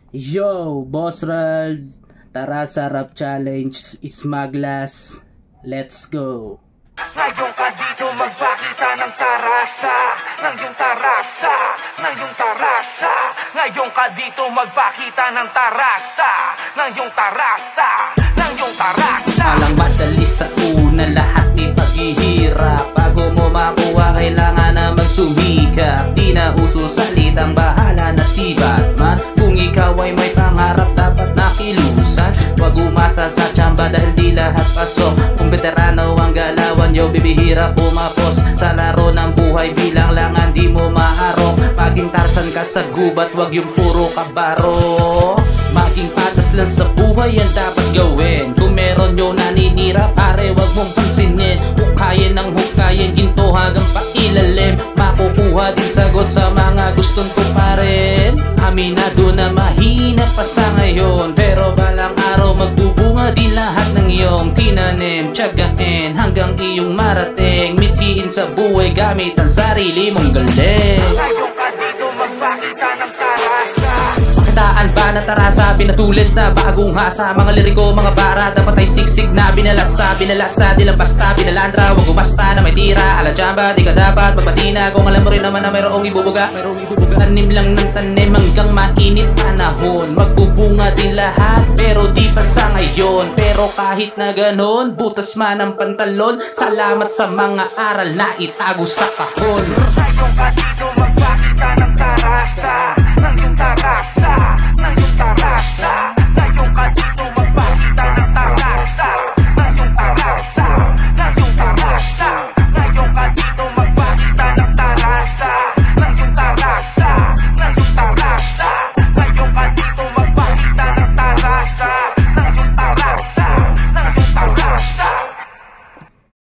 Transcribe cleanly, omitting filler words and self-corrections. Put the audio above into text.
Yo, Boss Rald, tara sa rap challenge, Smaglas, let's go. Ngayon ka dito magpakita ng tarasa, ng iyong tarasa, ng iyong tarasa. Ngayon ka dito magpakita ng tarasa, ng iyong tarasa, ng iyong tarasa. Alang madali sa una, lahat ni paghihirap. Bago mo makuha, kailangan na magsumikap. Di na uso salitang bahala na si Batman. Kung ikaw ay may pangarap, dapat nakilusan. Huwag umasa sa tsamba dahil di lahat pasok. Kung veterano ang galawan, yo bibihira pumapos sa laro ng buhay, bilang langan di mo maharok. Maging Tarzan ka sa gubat, wag yung puro kabaro. Maging patas lang sa buhay ang dapat gawin. Kung meron yung naninira, pare wag mong pansinin. Hukayin ng hukayin, ginto hanggang pailalim. Makukuha din sagot sa mga gustong tuparin. Aminado na mahina pa sa ngayon, pero balang araw magbubunga din lahat ng iyong tinanim. Tiyagain hanggang iyong marating, mithiin sa buhay gamit ang sarili mong galing. Ngayon ka dito magpakita ng tarasa. Pakitaan ba na tarasa, pinatulis na bagong hasa. Mga liriko, mga bara, dapat ay siksik na binalasa. Binalasa, di lang basta, binalandra. Huwag umasta na may tira, ala jamba, di ka dapat magpatina. Kung alam mo rin naman na mayroong ibubuga, tanim lang ng tanim hanggang mainit panahon. Magbubunga din lahat, pero di pa sa ngayon. Pero kahit na ganon, butas man ang pantalon. Salamat sa mga aral na itago sa kahon. Ngayon ka dito magpakita ng tarasa, ng iyong tarasa.